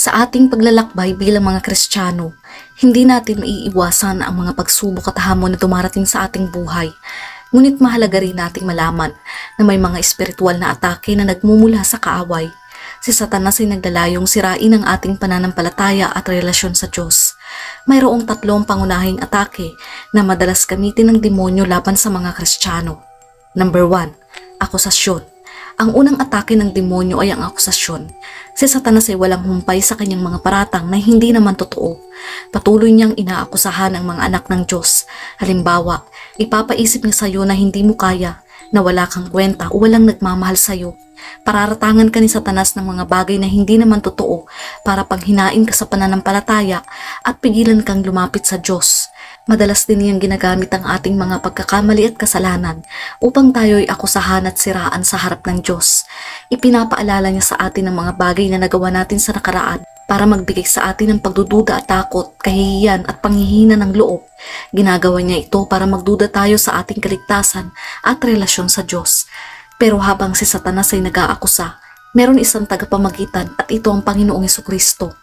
Sa ating paglalakbay bilang mga Kristiyano, hindi natin maiiwasan ang mga pagsubok at hamon na dumarating sa ating buhay. Ngunit mahalaga rin nating malaman na may mga espiritual na atake na nagmumula sa kaaway. Si Satanas ay naglalayong sirain ang ating pananampalataya at relasyon sa Diyos. Mayroong tatlong pangunahing atake na madalas gamitin ng demonyo laban sa mga Kristiyano. Number 1, akusasyon. Ang unang atake ng demonyo ay ang akusasyon. Si Satanas ay walang humpay sa kanyang mga paratang na hindi naman totoo. Patuloy niyang inaakusahan ang mga anak ng Diyos. Halimbawa, ipapaisip niya sa iyo na hindi mo kaya, na wala kang kwenta o walang nagmamahal sa iyo. Pararatangan ka ni Satanas ng mga bagay na hindi naman totoo para panghinain ka sa pananampalataya at pigilan kang lumapit sa Diyos. Madalas din niyang ginagamit ang ating mga pagkakamali at kasalanan upang tayo'y akusahan at siraan sa harap ng Diyos. Ipinapaalala niya sa atin ang mga bagay na nagawa natin sa nakaraan para magbigay sa atin ng pagdududa at takot, kahihiyan at panghihina ng loob. Ginagawa niya ito para magduda tayo sa ating kaligtasan at relasyon sa Diyos. Pero habang si Satanas ay nag-aakusa, meron isang tagapamagitan at ito ang Panginoong Hesukristo.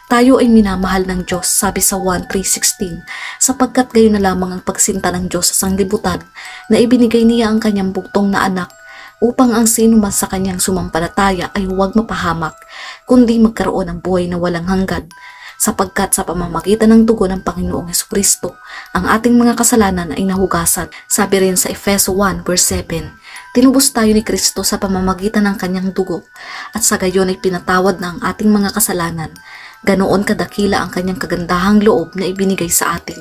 Tayo ay minamahal ng Diyos, sabi sa 1:3:16, sapagkat gayon na lamang ang pagsinta ng Diyos sa sanglibutan na ibinigay niya ang kanyang bugtong na anak upang ang sino man sa kanyang sumampalataya ay huwag mapahamak, kundi magkaroon ng buhay na walang hanggan. Sapagkat sa pamamagitan ng dugo ng Panginoong Hesukristo, ang ating mga kasalanan ay nahugasan, sabi rin sa Efeso 1:7. Tinubos tayo ni Kristo sa pamamagitan ng kanyang dugo at sa gayon ay pinatawad na ang ating mga kasalanan. Ganoon kadakila ang kanyang kagandahang loob na ibinigay sa atin.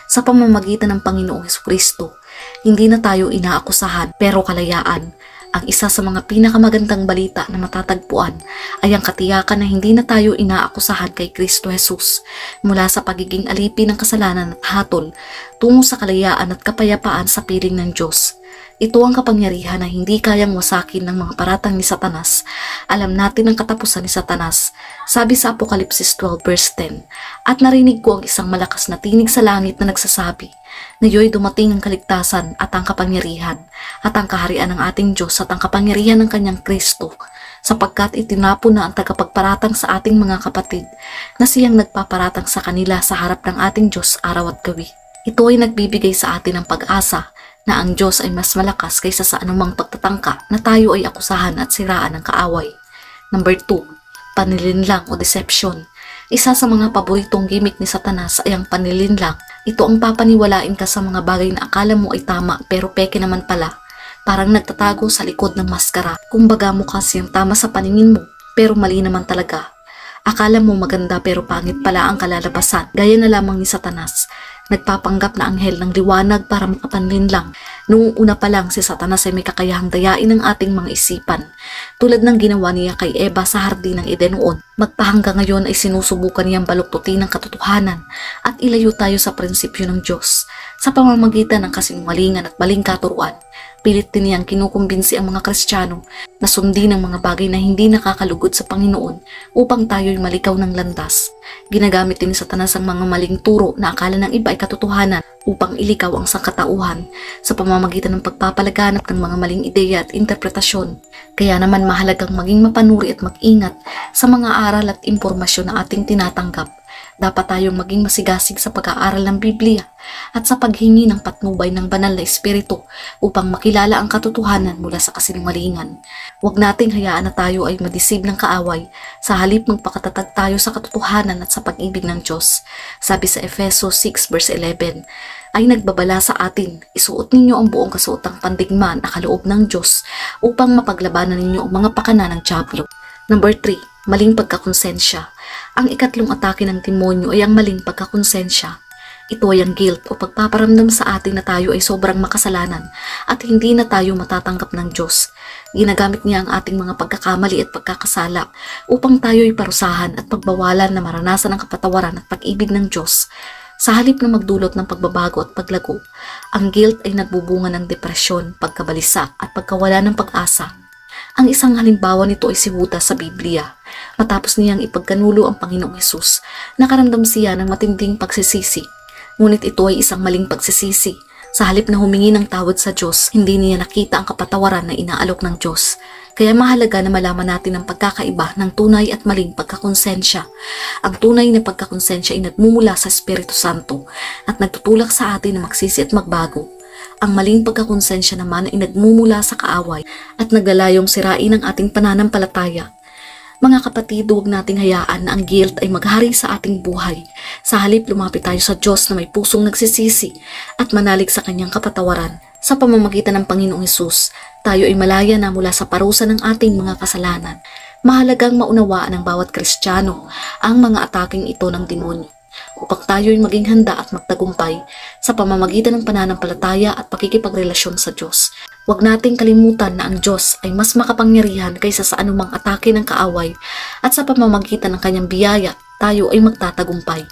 Sa pamamagitan ng Panginoong Hesukristo, hindi na tayo inaakusahan pero kalayaan. Ang isa sa mga pinakamagandang balita na matatagpuan ay ang katiyakan na hindi na tayo inaakusahan kay Kristo Jesus mula sa pagiging alipin ng kasalanan at hatol tungo sa kalayaan at kapayapaan sa piling ng Diyos. Ito ang kapangyarihan na hindi kayang wasakin ng mga paratang ni Satanas. Alam natin ang katapusan ni Satanas, sabi sa Apokalipsis 12:10. At narinig ko ang isang malakas na tinig sa langit na nagsasabi, na iyo'y dumating ang kaligtasan at ang kapangyarihan, at ang kaharian ng ating Diyos at ang kapangyarihan ng kanyang Kristo, sapagkat itinapon na ang tagapagparatang sa ating mga kapatid, na siyang nagpaparatang sa kanila sa harap ng ating Diyos araw at gabi. Ito ay nagbibigay sa atin ng pag-asa, na ang Diyos ay mas malakas kaysa sa anumang pagtatangka na tayo ay akusahan at siraan ng kaaway. Number 2, panlilinlang o deception. Isa sa mga paboritong gimmick ni Satanas ay ang panlilinlang. Ito ang papaniwalain ka sa mga bagay na akala mo ay tama pero peke naman pala. Parang nagtatago sa likod ng maskara. Kumbaga mukha siyang tama sa paningin mo pero mali naman talaga. Akala mo maganda pero pangit pala ang kalalabasan. Gaya na lamang ni Satanas. Nagpapanggap na anghel ng liwanag para makapanlinlang. Noong una pa lang si Satanas ay may kakayahang dayain ng ating mga isipan. Tulad ng ginawa niya kay Eva sa hardin ng Eden noon, magpahanggang ngayon ay sinusubukan niyang baluktutin ng katotohanan at ilayo tayo sa prinsipyo ng Diyos. Sa pamamagitan ng kasinungalingan at maling katuruan, pilit din niyang kinukumbinsi ang mga Kristiyano na sundin ang mga bagay na hindi nakakalugod sa Panginoon upang tayo'y malikaw ng landas. Ginagamit din ni Satanas ang mga maling turo na akala ng iba ay katotohanan upang ilikaw ang sangkatauhan sa pamamagitan ng pagpapalaganap ng mga maling ideya at interpretasyon. Kaya naman mahalagang maging mapanuri at mag-ingat sa mga aral at impormasyon na ating tinatanggap. Dapat tayong maging masigasig sa pag-aaral ng Biblia at sa paghingi ng patnubay ng banal na espiritu upang makilala ang katotohanan mula sa kasinungalingan. Huwag nating hayaan na tayo ay madisib ng kaaway, sa halip magpakatatag tayo sa katotohanan at sa pag-ibig ng Diyos. Sabi sa Efeso 6:11, ay nagbabala sa atin, isuot ninyo ang buong kasuotang pandigma na kaloob ng Diyos upang mapaglabanan ninyo ang mga pakana ng dyablo. Number 3, maling pagkakonsensya. Ang ikatlong atake ng demonyo ay ang maling pagkakonsensya. Ito ay ang guilt o pagpaparamdam sa atin na tayo ay sobrang makasalanan at hindi na tayo matatanggap ng Diyos. Ginagamit niya ang ating mga pagkakamali at pagkakasala upang tayo ay parusahan at pagbawalan na maranasan ang kapatawaran at pag-ibig ng Diyos. Sa halip na magdulot ng pagbabago at paglago, ang guilt ay nagbubunga ng depresyon, pagkabalisa at pagkawala ng pag-asa. Ang isang halimbawa nito ay si Judas sa Biblia. Matapos niyang ipagkanulo ang Panginoong Hesus, nakaramdam siya ng matinding pagsisisi. Ngunit ito ay isang maling pagsisisi, Sa halip na humingi ng tawad sa Diyos, hindi niya nakita ang kapatawaran na inaalok ng Diyos. Kaya mahalaga na malaman natin ang pagkakaiba ng tunay at maling pagkakonsensya. Ang tunay na pagkakonsensya ay nagmumula sa Espiritu Santo at nagtutulak sa atin na magsisi at magbago. Ang maling pagkakonsensya naman ay nagmumula sa kaaway at naglalayong sirain ang ating pananampalataya. Mga kapatid, huwag nating hayaan na ang guilt ay maghari sa ating buhay. Sa halip, lumapit tayo sa Diyos na may pusong nagsisisi at manalig sa kanyang kapatawaran. Sa pamamagitan ng Panginoong Hesus, tayo ay malaya na mula sa parusa ng ating mga kasalanan. Mahalagang maunawaan ng bawat Kristiyano ang mga ataking ito ng demonyo upang tayo ay maging handa at magtagumpay sa pamamagitan ng pananampalataya at pakikipagrelasyon sa Diyos. Huwag nating kalimutan na ang Diyos ay mas makapangyarihan kaysa sa anumang atake ng kaaway at sa pamamagitan ng kanyang biyaya, tayo ay magtatagumpay.